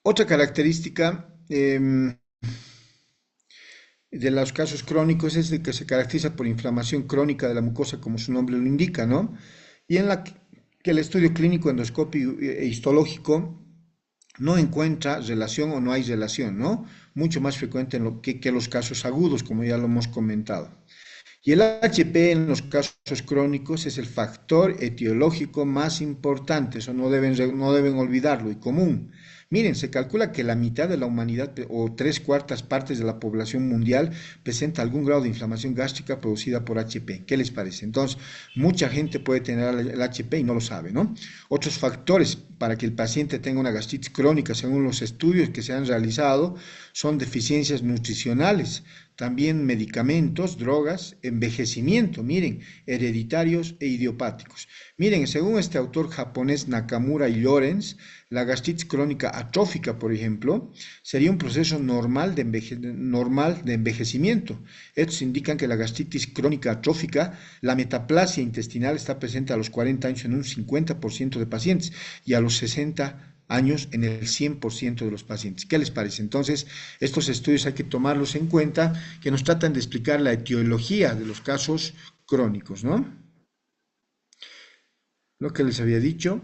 Otra característica de los casos crónicos es de que se caracteriza por inflamación crónica de la mucosa, como su nombre lo indica, ¿no? Y en la que el estudio clínico endoscópico e histológico no encuentra relación o no hay relación, ¿no? Mucho más frecuente en que los casos agudos, como ya lo hemos comentado. Y el HP en los casos crónicos es el factor etiológico más importante, eso no deben olvidarlo y común. Miren, se calcula que la mitad de la humanidad o tres cuartas partes de la población mundial presenta algún grado de inflamación gástrica producida por HP. ¿Qué les parece? Entonces, mucha gente puede tener el HP y no lo sabe, ¿no? Otros factores para que el paciente tenga una gastritis crónica, según los estudios que se han realizado, son deficiencias nutricionales, también medicamentos, drogas, envejecimiento, miren, hereditarios e idiopáticos. Miren, según este autor japonés Nakamura y Lorenz, la gastritis crónica atrófica, por ejemplo, sería un proceso normal de envejecimiento. Estos indican que la gastritis crónica atrófica, la metaplasia intestinal está presente a los 40 años en un 50% de pacientes y a los 60 años en el 100% de los pacientes. ¿Qué les parece? Entonces, estos estudios hay que tomarlos en cuenta, que nos tratan de explicar la etiología de los casos crónicos, ¿no? Lo que les había dicho.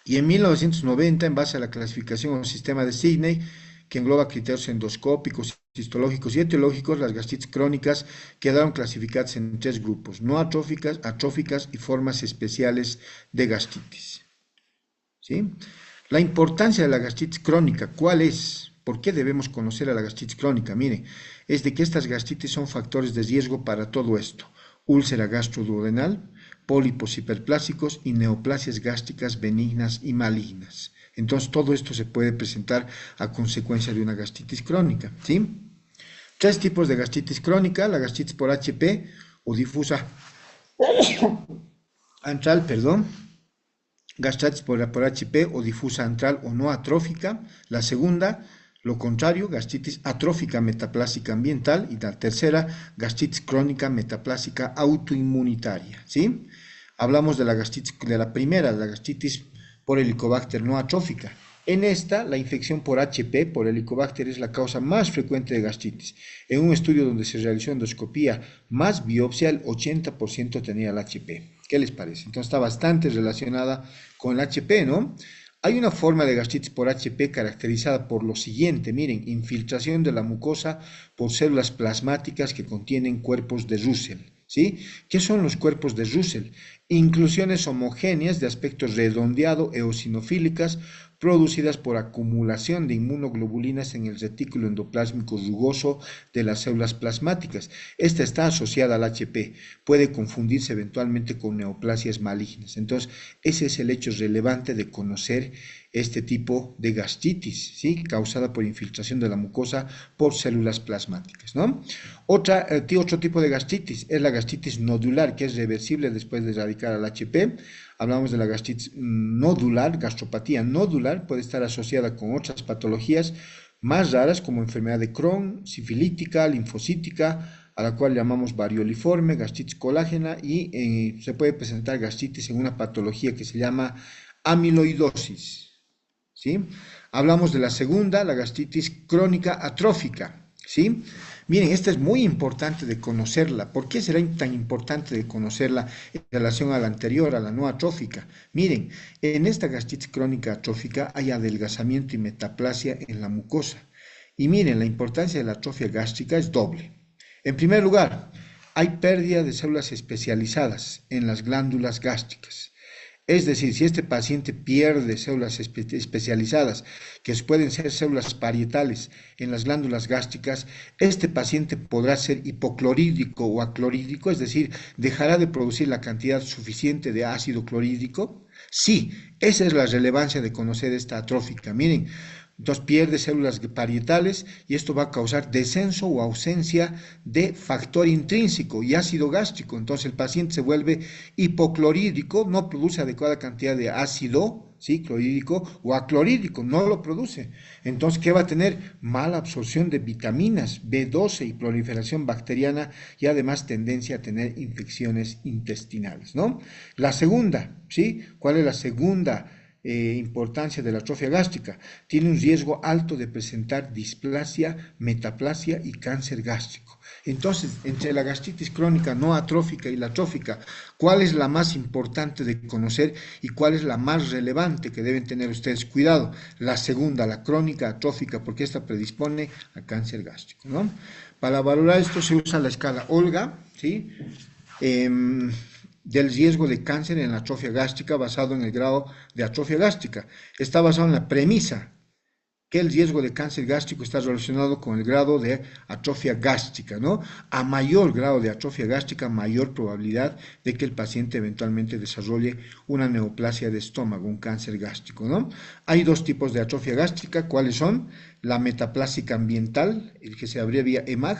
Y en 1990, en base a la clasificación o sistema de Sidney, que engloba criterios endoscópicos, histológicos y etiológicos, las gastritis crónicas quedaron clasificadas en tres grupos: no atróficas, atróficas y formas especiales de gastritis. ¿Sí? La importancia de la gastritis crónica, ¿cuál es? ¿Por qué debemos conocer a la gastritis crónica? Mire, es de que estas gastritis son factores de riesgo para todo esto: úlcera gastroduodenal, pólipos hiperplásicos y neoplasias gástricas benignas y malignas. Entonces, todo esto se puede presentar a consecuencia de una gastritis crónica, ¿sí? Tres tipos de gastritis crónica: la gastritis por HP o difusa antral, perdón, gastritis por HP o difusa antral o no atrófica. La segunda, lo contrario, gastritis atrófica metaplásica ambiental. Y la tercera, gastritis crónica metaplásica autoinmunitaria. ¿Sí? Hablamos de la gastritis, de la primera, la gastritis por Helicobacter no atrófica. En esta, la infección por HP, por Helicobacter, es la causa más frecuente de gastritis. En un estudio donde se realizó endoscopía más biopsia, el 80% tenía el HP. ¿Qué les parece? Entonces está bastante relacionada con el HP, ¿no? Hay una forma de gastritis por HP caracterizada por lo siguiente: miren, infiltración de la mucosa por células plasmáticas que contienen cuerpos de Russell. ¿Sí? ¿Qué son los cuerpos de Russell? Inclusiones homogéneas de aspecto redondeado, eosinofílicas, producidas por acumulación de inmunoglobulinas en el retículo endoplásmico rugoso de las células plasmáticas. Esta está asociada al HP, puede confundirse eventualmente con neoplasias malignas. Entonces, ese es el hecho relevante de conocer este tipo de gastritis, ¿sí? Causada por infiltración de la mucosa por células plasmáticas, ¿no? Otro tipo de gastritis es la gastritis nodular, que es reversible después de erradicar al HP. Hablamos de la gastritis nodular, gastropatía nodular, puede estar asociada con otras patologías más raras como enfermedad de Crohn, sifilítica, linfocítica, a la cual llamamos varioliforme, gastritis colágena, y se puede presentar gastritis en una patología que se llama amiloidosis. ¿Sí? Hablamos de la segunda, la gastritis crónica atrófica, ¿sí? Miren, esta es muy importante de conocerla. ¿Por qué será tan importante de conocerla en relación a la anterior, a la no atrófica? Miren, en esta gastritis crónica atrófica hay adelgazamiento y metaplasia en la mucosa. Y miren, la importancia de la atrofia gástrica es doble. En primer lugar, hay pérdida de células especializadas en las glándulas gástricas. Es decir, si este paciente pierde células especializadas, que pueden ser células parietales en las glándulas gástricas, este paciente podrá ser hipoclorhídrico o aclorhídrico, es decir, dejará de producir la cantidad suficiente de ácido clorhídrico. Sí, esa es la relevancia de conocer esta atrófica. Miren, entonces pierde células parietales y esto va a causar descenso o ausencia de factor intrínseco y ácido gástrico. Entonces el paciente se vuelve hipoclorhídrico, no produce adecuada cantidad de ácido, ¿sí? Clorhídrico, o aclorhídrico, no lo produce. Entonces, ¿qué va a tener? Mala absorción de vitaminas B12 y proliferación bacteriana, y además tendencia a tener infecciones intestinales, ¿no? La segunda, ¿sí? ¿Cuál es la segunda importancia de la atrofia gástrica. Tiene un riesgo alto de presentar displasia, metaplasia y cáncer gástrico. Entonces, entre la gastritis crónica no atrófica y la atrófica, ¿cuál es la más importante de conocer y cuál es la más relevante que deben tener ustedes? Cuidado, la segunda, la crónica atrófica, porque esta predispone a cáncer gástrico, ¿no? Para valorar esto se usa la escala Olga, ¿sí? Del riesgo de cáncer en la atrofia gástrica basado en el grado de atrofia gástrica. Está basado en la premisa que el riesgo de cáncer gástrico está relacionado con el grado de atrofia gástrica, ¿no? A mayor grado de atrofia gástrica, mayor probabilidad de que el paciente eventualmente desarrolle una neoplasia de estómago, un cáncer gástrico, ¿no? Hay dos tipos de atrofia gástrica, ¿cuáles son? La metaplásica ambiental, el que se abrevia EMAG,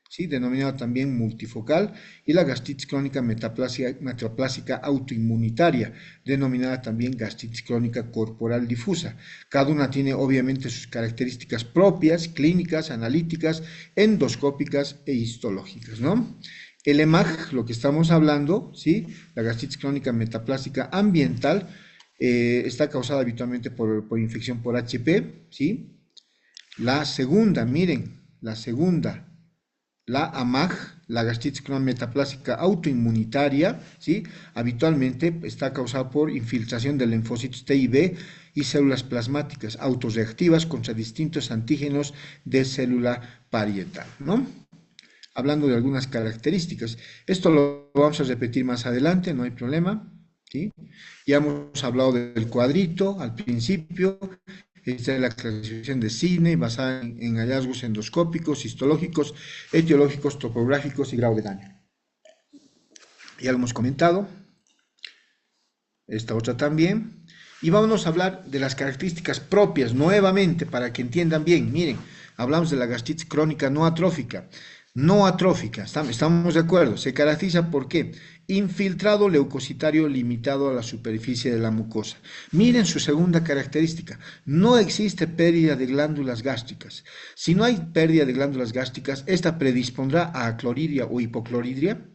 ¿sí? Denominado también multifocal, y la gastritis crónica metaplásica autoinmunitaria, denominada también gastritis crónica corporal difusa. Cada una tiene obviamente sus características propias, clínicas, analíticas, endoscópicas e histológicas, ¿no? El EMAG, lo que estamos hablando, ¿sí? La gastritis crónica metaplásica ambiental, está causada habitualmente por infección por HP, ¿sí? La segunda, miren, la AMAG, la gastritis crónica metaplásica autoinmunitaria, ¿sí? Habitualmente está causada por infiltración de linfocitos T y B y células plasmáticas autorreactivas contra distintos antígenos de célula parietal, ¿no? Hablando de algunas características. Esto lo vamos a repetir más adelante, no hay problema, ¿sí? Ya hemos hablado del cuadrito al principio. Esta es la clasificación de Sidney basada en hallazgos endoscópicos, histológicos, etiológicos, topográficos y grado de daño. Ya lo hemos comentado. Esta otra también. Y vámonos a hablar de las características propias nuevamente para que entiendan bien. Miren, hablamos de la gastritis crónica no atrófica. No atrófica, estamos de acuerdo. Se caracteriza por qué? Infiltrado leucocitario limitado a la superficie de la mucosa. Miren su segunda característica. No existe pérdida de glándulas gástricas. Si no hay pérdida de glándulas gástricas, esta predispondrá a acloridia o hipocloridria.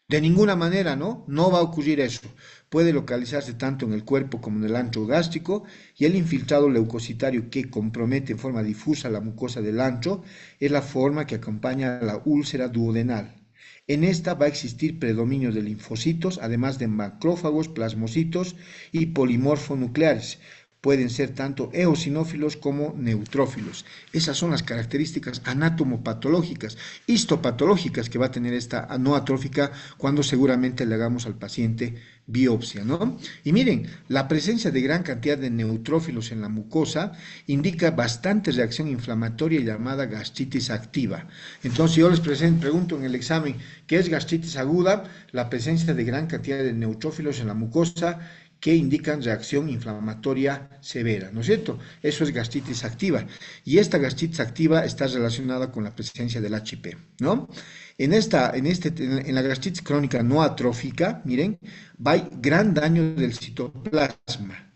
De ninguna manera, ¿no? No va a ocurrir eso. Puede localizarse tanto en el cuerpo como en el antro gástrico, y el infiltrado leucocitario que compromete en forma difusa la mucosa del antro es la forma que acompaña a la úlcera duodenal. En esta va a existir predominio de linfocitos, además de macrófagos, plasmocitos y polimorfonucleares. Pueden ser tanto eosinófilos como neutrófilos. Esas son las características anatomopatológicas, histopatológicas que va a tener esta no atrófica cuando seguramente le hagamos al paciente biopsia, ¿no? Y miren, la presencia de gran cantidad de neutrófilos en la mucosa indica bastante reacción inflamatoria llamada gastritis activa. Entonces yo les pregunto en el examen, ¿qué es gastritis aguda? La presencia de gran cantidad de neutrófilos en la mucosa que indican reacción inflamatoria severa, ¿no es cierto? Eso es gastritis activa. Y esta gastritis activa está relacionada con la presencia del HP, ¿no? En la gastritis crónica no atrófica, miren, hay gran daño del citoplasma,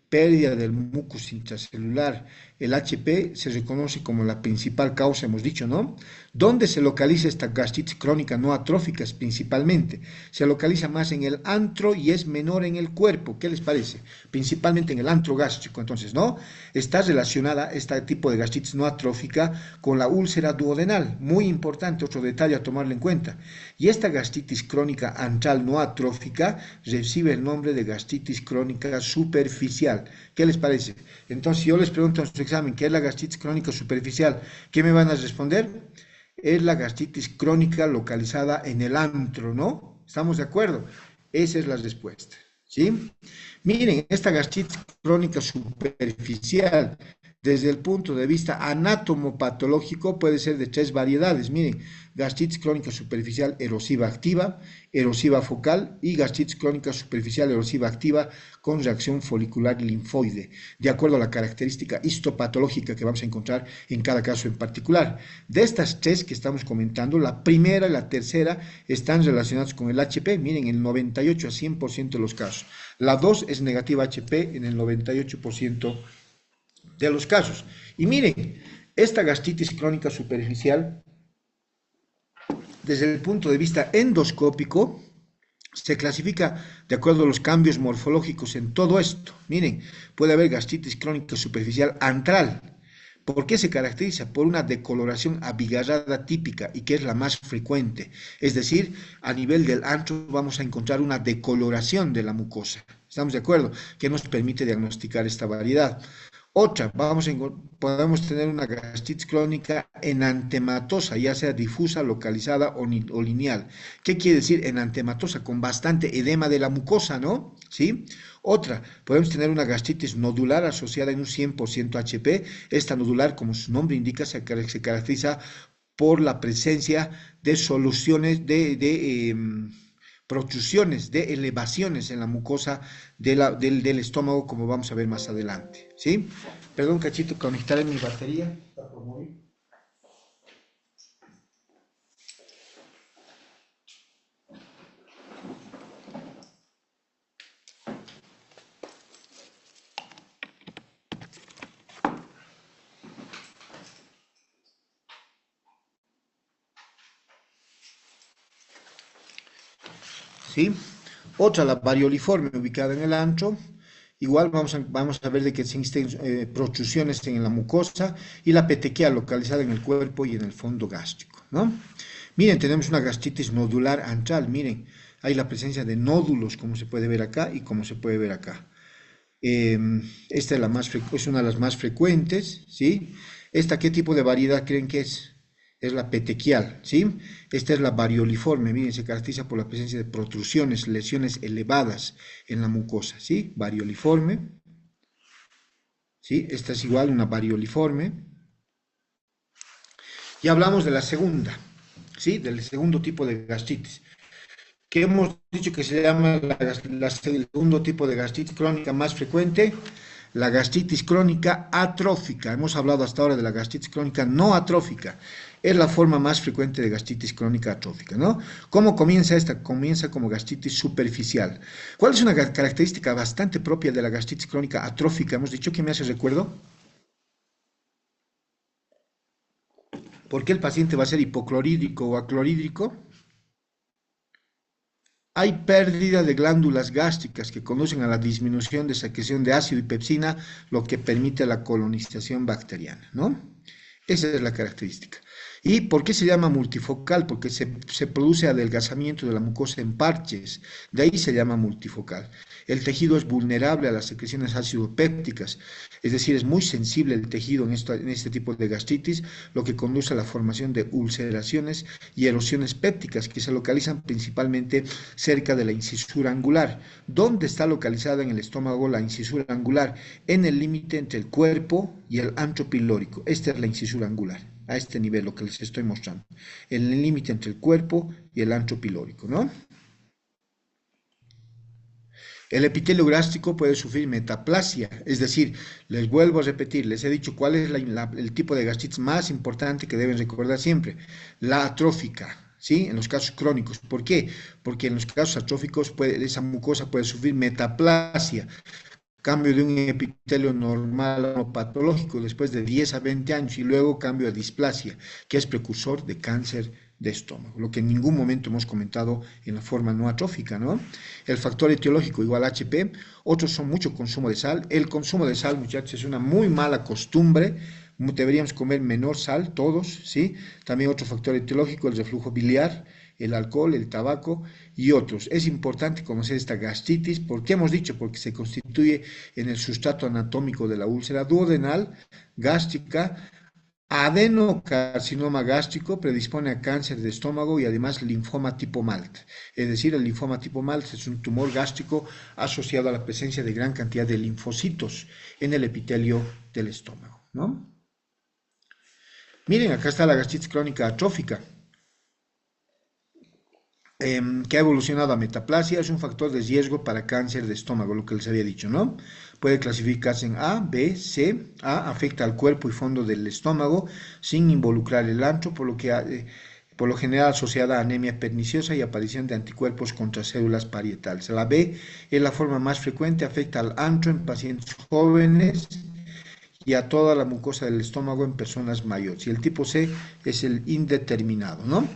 pérdida del mucus intracelular. El HP se reconoce como la principal causa, hemos dicho, ¿no? ¿Dónde se localiza esta gastritis crónica no atrófica principalmente? Se localiza más en el antro y es menor en el cuerpo. ¿Qué les parece? Principalmente en el antro gástrico, entonces, ¿no? Está relacionada este tipo de gastritis no atrófica con la úlcera duodenal. Muy importante, otro detalle a tomarlo en cuenta. Y esta gastritis crónica antral no atrófica recibe el nombre de gastritis crónica superficial. ¿Qué les parece? Entonces, si yo les pregunto en su examen qué es la gastritis crónica superficial, ¿qué me van a responder? Es la gastritis crónica localizada en el antro, ¿no? ¿Estamos de acuerdo? Esa es la respuesta, ¿sí? Miren, esta gastritis crónica superficial, desde el punto de vista anatomopatológico, puede ser de tres variedades. Miren, gastritis crónica superficial erosiva activa, erosiva focal y gastritis crónica superficial erosiva activa con reacción folicular linfoide, de acuerdo a la característica histopatológica que vamos a encontrar en cada caso en particular. De estas tres que estamos comentando, la primera y la tercera están relacionadas con el HP, miren, en el 98 a 100% de los casos. La 2 es negativa HP en el 98% de los casos. Y miren, esta gastritis crónica superficial, desde el punto de vista endoscópico, Se clasifica de acuerdo a los cambios morfológicos en todo esto. Miren, puede haber gastritis crónica superficial antral. ¿Por qué se caracteriza? Por una decoloración abigarrada típica y que es la más frecuente. Es decir, a nivel del antro vamos a encontrar una decoloración de la mucosa. ¿Estamos de acuerdo? Que nos permite diagnosticar esta variedad. Otra, podemos tener una gastritis crónica enantematosa, ya sea difusa, localizada o lineal. ¿Qué quiere decir enantematosa? Con bastante edema de la mucosa, ¿no? ¿Sí? Otra, podemos tener una gastritis nodular asociada en un 100% HP. Esta nodular, como su nombre indica, se caracteriza por la presencia de soluciones protrusiones, de elevaciones en la mucosa del estómago, como vamos a ver más adelante, ¿sí? Perdón, cachito, conectaré mi batería. Está por morir. ¿Sí? Otra, la varioliforme, ubicada en el antro. Igual vamos a ver de que existen protrusiones en la mucosa y la petequial localizada en el cuerpo y en el fondo gástrico, ¿no? Miren, tenemos una gastritis nodular antral, miren, hay la presencia de nódulos, como se puede ver acá y como se puede ver acá. Eh, Esta es, es una de las más frecuentes, ¿sí? ¿Esta qué tipo de variedad creen que es? Es la petequial, ¿sí? Esta es la varioliforme, miren, se caracteriza por la presencia de protrusiones, lesiones elevadas en la mucosa, ¿sí? Varioliforme, ¿sí? Esta es igual, una varioliforme. Y hablamos de la segunda, ¿sí? Del segundo tipo de gastritis, que hemos dicho que se llama el segundo tipo de gastritis crónica más frecuente, la gastritis crónica atrófica. Hemos hablado hasta ahora de la gastritis crónica no atrófica. Es la forma más frecuente de gastritis crónica atrófica, ¿no? ¿Cómo comienza esta? Comienza como gastritis superficial. ¿Cuál es una característica bastante propia de la gastritis crónica atrófica? Hemos dicho que me hace recuerdo. ¿Por qué el paciente va a ser hipoclorídrico o aclorídrico? Hay pérdida de glándulas gástricas que conducen a la disminución de secreción de ácido y pepsina, lo que permite la colonización bacteriana, ¿no? Esa es la característica. ¿Y por qué se llama multifocal? Porque se produce adelgazamiento de la mucosa en parches, de ahí se llama multifocal. El tejido es vulnerable a las secreciones ácido-pépticas, es decir, es muy sensible el tejido en este tipo de gastritis, lo que conduce a la formación de ulceraciones y erosiones pépticas que se localizan principalmente cerca de la incisura angular. ¿Dónde está localizada en el estómago la incisura angular? En el límite entre el cuerpo y el ancho pilórico. Esta es la incisura angular, a este nivel, lo que les estoy mostrando. En el límite entre el cuerpo y el ancho pilórico, ¿no? El epitelio gástrico puede sufrir metaplasia, es decir, les vuelvo a repetir, les he dicho cuál es el tipo de gastritis más importante que deben recordar siempre, la atrófica. ¿Sí? En los casos crónicos. ¿Por qué? Porque en los casos atróficos esa mucosa puede sufrir metaplasia, cambio de un epitelio normal o patológico después de 10 a 20 años y luego cambio a displasia, que es precursor de cáncer de estómago, lo que en ningún momento hemos comentado en la forma no atrófica, ¿no? El factor etiológico igual HP, otros son mucho consumo de sal. El consumo de sal, muchachos, es una muy mala costumbre, deberíamos comer menor sal todos, ¿sí? También otro factor etiológico, el reflujo biliar, el alcohol, el tabaco y otros. Es importante conocer esta gastritis. ¿Por qué hemos dicho? Porque se constituye en el sustrato anatómico de la úlcera duodenal gástrica. Adenocarcinoma gástrico predispone a cáncer de estómago y además linfoma tipo MALT. Es decir, el linfoma tipo MALT es un tumor gástrico asociado a la presencia de gran cantidad de linfocitos en el epitelio del estómago, ¿no? Miren, acá está la gastritis crónica atrófica, que ha evolucionado a metaplasia, es un factor de riesgo para cáncer de estómago, lo que les había dicho, ¿no? Puede clasificarse en A, B, C. A afecta al cuerpo y fondo del estómago sin involucrar el antro, por lo general asociada a anemia perniciosa y aparición de anticuerpos contra células parietales. La B es la forma más frecuente, afecta al antro en pacientes jóvenes y a toda la mucosa del estómago en personas mayores. Y el tipo C es el indeterminado, ¿no?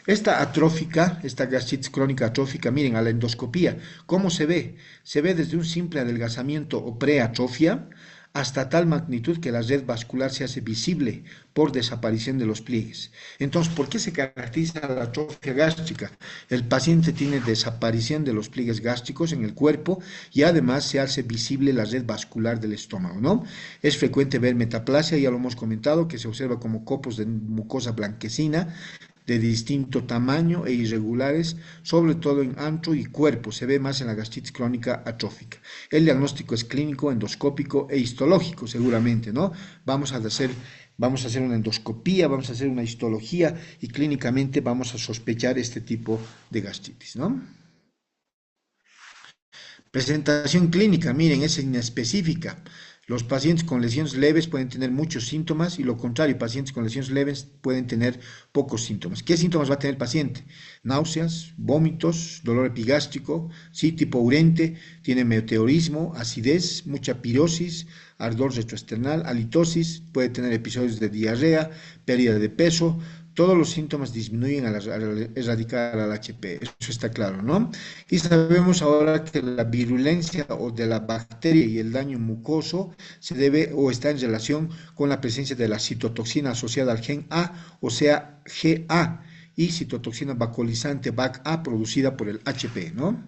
Esta atrófica, esta gastritis crónica atrófica, miren, a la endoscopía, ¿cómo se ve? Se ve desde un simple adelgazamiento o preatrofia hasta tal magnitud que la red vascular se hace visible por desaparición de los pliegues. Entonces, ¿por qué se caracteriza la atrofia gástrica? El paciente tiene desaparición de los pliegues gástricos en el cuerpo y además se hace visible la red vascular del estómago, ¿no? Es frecuente ver metaplasia, ya lo hemos comentado, que se observa como copos de mucosa blanquecina de distinto tamaño e irregulares, sobre todo en antro y cuerpo, se ve más en la gastritis crónica atrófica. El diagnóstico es clínico, endoscópico e histológico, seguramente, ¿no? Vamos a hacer una endoscopía, vamos a hacer una histología y clínicamente vamos a sospechar este tipo de gastritis, ¿no? Presentación clínica, miren, es inespecífica. Los pacientes con lesiones leves pueden tener muchos síntomas y lo contrario, pacientes con lesiones leves pueden tener pocos síntomas. ¿Qué síntomas va a tener el paciente? Náuseas, vómitos, dolor epigástrico, sí, tipo urente, tiene meteorismo, acidez, mucha pirosis, ardor retroesternal, halitosis, puede tener episodios de diarrea, pérdida de peso. Todos los síntomas disminuyen al erradicar al HP, eso está claro, ¿no? Y sabemos ahora que la virulencia o de la bacteria y el daño mucoso se debe o está en relación con la presencia de la citotoxina asociada al gen A, o sea, GA, y citotoxina vacuolizante BAC-A producida por el HP, ¿no?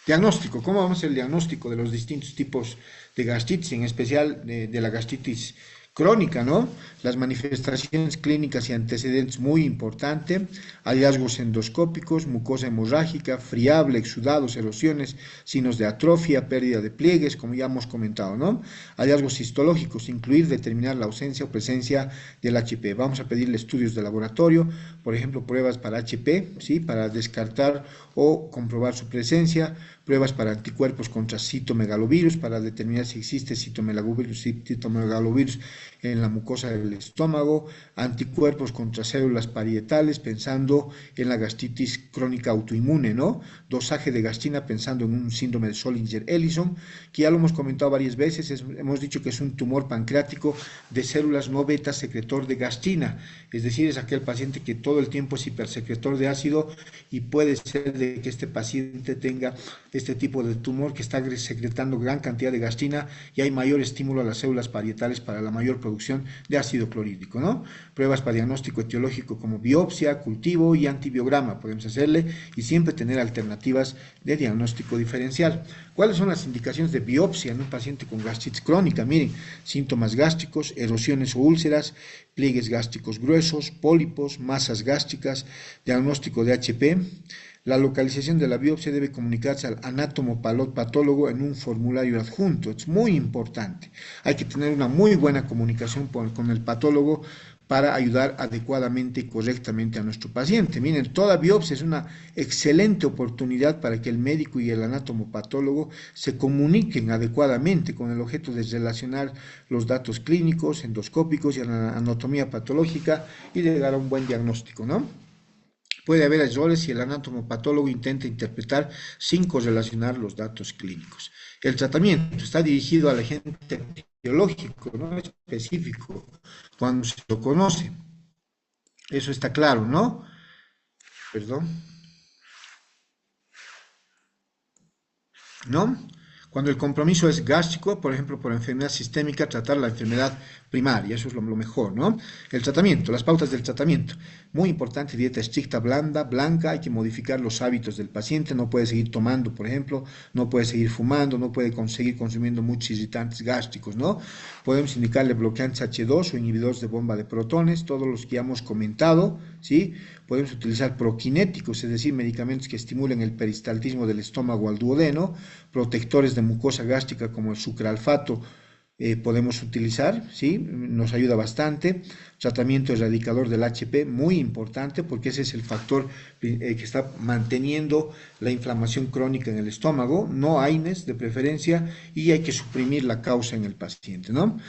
Diagnóstico, ¿cómo vamos a hacer el diagnóstico de los distintos tipos de gastritis, en especial de la gastritis crónica, ¿no? Las manifestaciones clínicas y antecedentes muy importante, hallazgos endoscópicos, mucosa hemorrágica, friable, exudados, erosiones, signos de atrofia, pérdida de pliegues, como ya hemos comentado, ¿no? Hallazgos histológicos, incluir, determinar la ausencia o presencia del HP. Vamos a pedirle estudios de laboratorio, por ejemplo, pruebas para HP, ¿sí? Para descartar o comprobar su presencia, pruebas para anticuerpos contra citomegalovirus, para determinar si existe citomegalovirus en la mucosa del estómago, anticuerpos contra células parietales, pensando en la gastritis crónica autoinmune, ¿no? Dosaje de gastrina pensando en un síndrome de Zollinger-Ellison, que ya lo hemos comentado varias veces, hemos dicho que es un tumor pancreático de células no beta secretor de gastrina, es decir, es aquel paciente que todo el tiempo es hipersecretor de ácido y puede ser de que este paciente tenga este tipo de tumor que está secretando gran cantidad de gastrina y hay mayor estímulo a las células parietales para la mayor producción de ácido clorhídrico, ¿no? Pruebas para diagnóstico etiológico como biopsia, cultivo y antibiograma podemos hacerle y siempre tener alternativas de diagnóstico diferencial. ¿Cuáles son las indicaciones de biopsia en un paciente con gastritis crónica? Miren, síntomas gástricos, erosiones o úlceras, pliegues gástricos gruesos, pólipos, masas gástricas, diagnóstico de HP. La localización de la biopsia debe comunicarse al anátomo-patólogo en un formulario adjunto. Es muy importante. Hay que tener una muy buena comunicación con el patólogo para ayudar adecuadamente y correctamente a nuestro paciente. Miren, toda biopsia es una excelente oportunidad para que el médico y el anátomo-patólogo se comuniquen adecuadamente con el objeto de relacionar los datos clínicos, endoscópicos y la anatomía patológica y llegar a un buen diagnóstico, ¿no? Puede haber errores si el anatomopatólogo intenta interpretar sin correlacionar los datos clínicos. El tratamiento está dirigido al agente biológico, no específico, cuando se lo conoce. Eso está claro, ¿no? Perdón. ¿No? Cuando el compromiso es gástrico, por ejemplo, por enfermedad sistémica, tratar la enfermedad primaria, eso es lo mejor, ¿no? El tratamiento, las pautas del tratamiento. Muy importante, dieta estricta, blanda, blanca, hay que modificar los hábitos del paciente, no puede seguir tomando, por ejemplo, no puede seguir fumando, no puede seguir consumiendo muchos irritantes gástricos, ¿no? Podemos indicarle bloqueantes H2 o inhibidores de bomba de protones, todos los que ya hemos comentado, ¿sí? Podemos utilizar proquinéticos, es decir, medicamentos que estimulen el peristaltismo del estómago al duodeno, protectores de mucosa gástrica como el sucralfato, podemos utilizar, ¿sí? Nos ayuda bastante. Tratamiento erradicador del HP, muy importante porque ese es el factor que está manteniendo la inflamación crónica en el estómago, no AINES de preferencia, y hay que suprimir la causa en el paciente, ¿no?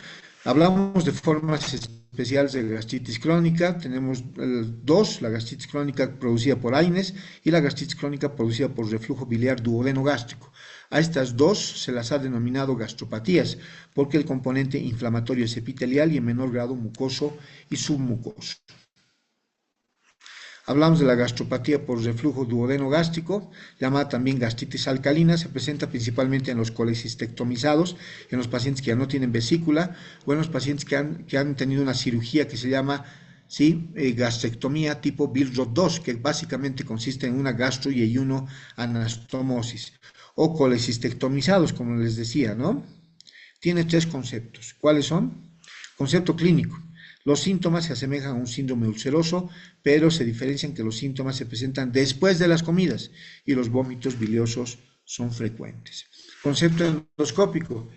Hablamos de formas especiales de gastritis crónica, tenemos dos, la gastritis crónica producida por AINES y la gastritis crónica producida por reflujo biliar duodeno-gástrico. A estas dos se las ha denominado gastropatías, porque el componente inflamatorio es epitelial y en menor grado mucoso y submucoso. Hablamos de la gastropatía por reflujo duodeno-gástrico, llamada también gastritis alcalina. Se presenta principalmente en los colecistectomizados, en los pacientes que ya no tienen vesícula o en los pacientes que han tenido una cirugía que se llama, ¿sí?, gastrectomía tipo Billroth 2, que básicamente consiste en una gastro y ayuno anastomosis, o colecistectomizados, como les decía, ¿no? Tiene tres conceptos. ¿Cuáles son? Concepto clínico. Los síntomas se asemejan a un síndrome ulceroso, pero se diferencian que los síntomas se presentan después de las comidas y los vómitos biliosos son frecuentes. Concepto endoscópico.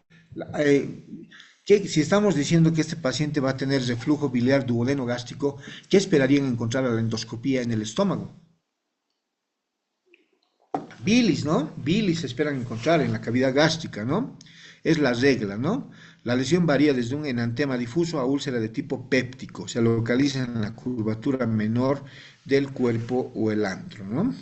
Si estamos diciendo que este paciente va a tener reflujo biliar duodeno gástrico, ¿qué esperarían encontrar a la endoscopía en el estómago? Bilis, ¿no? Bilis esperan encontrar en la cavidad gástrica, ¿no? Es la regla, ¿no? La lesión varía desde un enantema difuso a úlcera de tipo péptico. Se localiza en la curvatura menor del cuerpo o el antro, ¿no?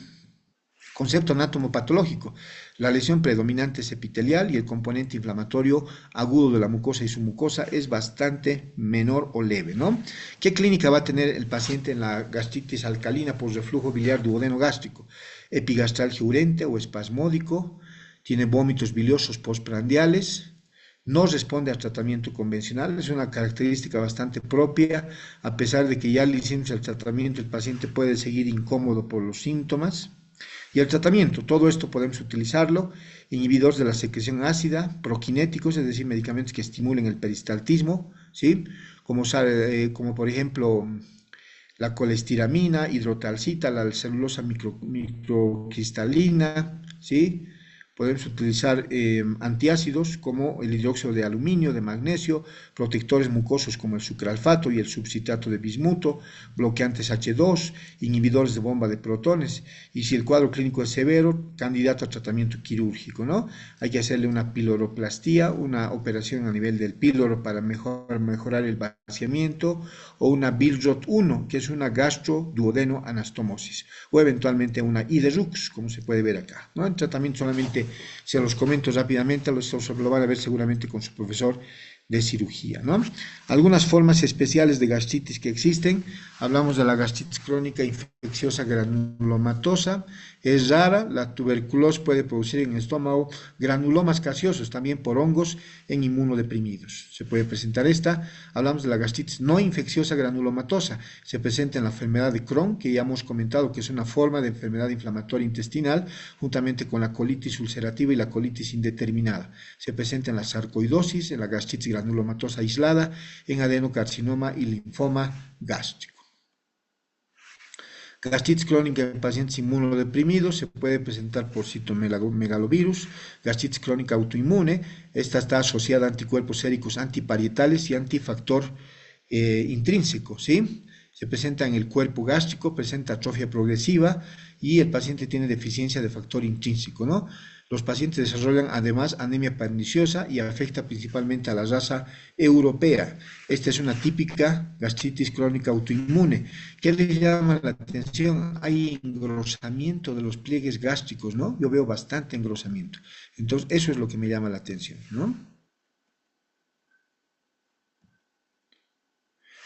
Concepto anatomopatológico. La lesión predominante es epitelial y el componente inflamatorio agudo de la mucosa y su mucosa es bastante menor o leve, ¿no? ¿Qué clínica va a tener el paciente en la gastritis alcalina por reflujo biliar duodeno gástrico? Epigastralgia urente o espasmódico, tiene vómitos biliosos postprandiales, no responde al tratamiento convencional, es una característica bastante propia, a pesar de que ya le hicimos el tratamiento, el paciente puede seguir incómodo por los síntomas. Y el tratamiento, todo esto podemos utilizarlo, inhibidores de la secreción ácida, proquinéticos, es decir, medicamentos que estimulen el peristaltismo, ¿sí? Como por ejemplo la colestiramina, hidrotalcita, la celulosa microcristalina, ¿sí? Podemos utilizar antiácidos como el hidróxido de aluminio, de magnesio, protectores mucosos como el sucralfato y el subcitrato de bismuto, bloqueantes H2, inhibidores de bomba de protones. Y si el cuadro clínico es severo, candidato a tratamiento quirúrgico, ¿no? Hay que hacerle una piloroplastia, una operación a nivel del píloro para mejorar el vaciamiento, o una Billroth 1, que es una gastroduodeno anastomosis, o eventualmente una IDERUX, como se puede ver acá, ¿no? El tratamiento solamente se los comento rápidamente, lo van a ver seguramente con su profesor de cirugía, ¿no? Algunas formas especiales de gastritis que existen. Hablamos de la gastritis crónica infecciosa granulomatosa, es rara. La tuberculosis puede producir en el estómago granulomas gaseosos, también por hongos en inmunodeprimidos. Se puede presentar esta. Hablamos de la gastritis no infecciosa granulomatosa, se presenta en la enfermedad de Crohn, que ya hemos comentado que es una forma de enfermedad inflamatoria intestinal, juntamente con la colitis ulcerativa y la colitis indeterminada. Se presenta en la sarcoidosis, en la gastritis granulomatosa aislada, en adenocarcinoma y linfoma gástrico. Gastritis crónica en pacientes inmunodeprimidos se puede presentar por citomegalovirus. Gastritis crónica autoinmune, esta está asociada a anticuerpos séricos antiparietales y antifactor intrínseco, ¿sí? Se presenta en el cuerpo gástrico, presenta atrofia progresiva y el paciente tiene deficiencia de factor intrínseco, ¿no? Los pacientes desarrollan además anemia perniciosa y afecta principalmente a la raza europea. Esta es una típica gastritis crónica autoinmune. ¿Qué les llama la atención? Hay engrosamiento de los pliegues gástricos, ¿no? Yo veo bastante engrosamiento. Entonces, eso es lo que me llama la atención, ¿no?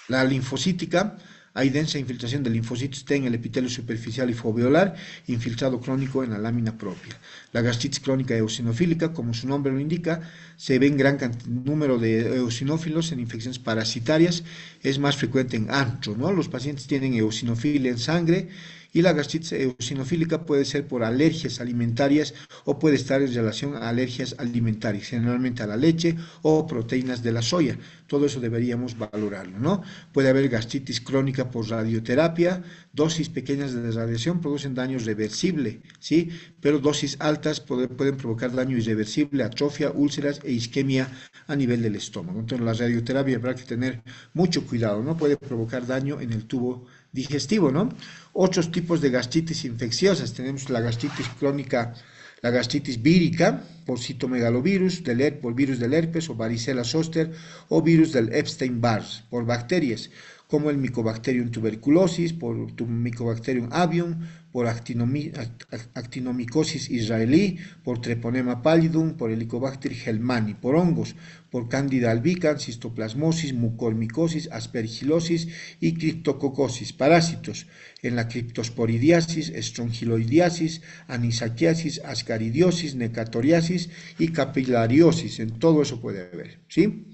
La linfocítica, hay densa infiltración de linfocitos T en el epitelio superficial y foveolar, infiltrado crónico en la lámina propia. La gastritis crónica eosinofílica, como su nombre lo indica, se ve en gran número de eosinófilos en infecciones parasitarias, es más frecuente en antro, ¿no? Los pacientes tienen eosinofilia en sangre, y la gastritis eosinofílica puede ser por alergias alimentarias o puede estar en relación a alergias alimentarias, generalmente a la leche o proteínas de la soya. Todo eso deberíamos valorarlo, ¿no? Puede haber gastritis crónica por radioterapia, dosis pequeñas de radiación producen daño reversible, ¿sí? Pero dosis altas pueden provocar daño irreversible, atrofia, úlceras e isquemia a nivel del estómago. Entonces la radioterapia habrá que tener mucho cuidado, ¿no? Puede provocar daño en el tubo digestivo, ¿no? Otros tipos de gastritis infecciosas, tenemos la gastritis crónica, la gastritis vírica por citomegalovirus, por virus del herpes o varicela zoster o virus del Epstein-Barr por bacterias. como el Mycobacterium tuberculosis, por Mycobacterium avium, por Actinomycosis israelí, por Treponema pallidum, por Helicobacter helmani, por hongos, por Candida albicans, histoplasmosis, mucormicosis, aspergilosis y criptococosis, parásitos en la criptosporidiasis, estrongiloidiasis, anisakiasis, ascaridiosis, necatoriasis y capilariosis, en todo eso puede haber, ¿sí?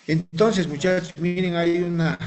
Entonces, muchachos, miren, hay una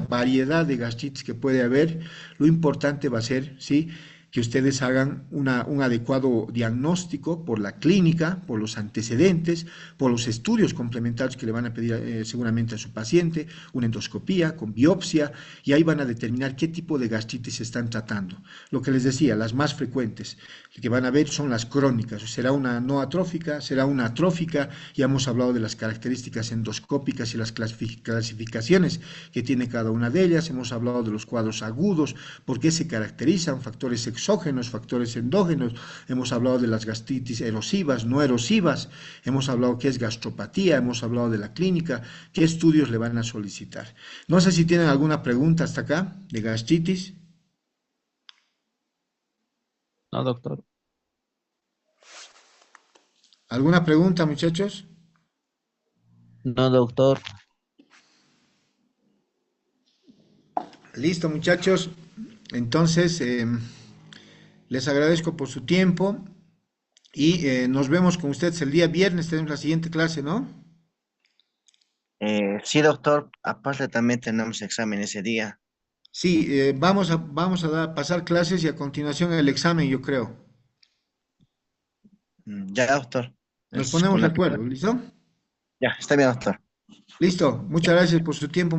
variedad de gastritis que puede haber. Lo importante va a ser, ¿sí? Que ustedes hagan un adecuado diagnóstico por la clínica, por los antecedentes, por los estudios complementarios que le van a pedir seguramente a su paciente, una endoscopía con biopsia, y ahí van a determinar qué tipo de gastritis se están tratando. Lo que les decía, las más frecuentes que van a ver son las crónicas, será una no atrófica, será una atrófica, ya hemos hablado de las características endoscópicas y las clasificaciones que tiene cada una de ellas, hemos hablado de los cuadros agudos, por qué se caracterizan, factores exógenos, factores endógenos, hemos hablado de las gastritis erosivas, no erosivas, hemos hablado qué es gastropatía, hemos hablado de la clínica, qué estudios le van a solicitar. No sé si tienen alguna pregunta hasta acá de gastritis. No, doctor. ¿Alguna pregunta, muchachos? No, doctor. Listo, muchachos. Entonces, les agradezco por su tiempo y nos vemos con ustedes el día viernes. Tenemos la siguiente clase, ¿no? Sí, doctor. Aparte también tenemos examen ese día. Sí, vamos a pasar clases y a continuación el examen, yo creo. Ya, doctor. Nos Es ponemos con de la... acuerdo, ¿listo? Ya, está bien, doctor. Listo. Muchas gracias por su tiempo.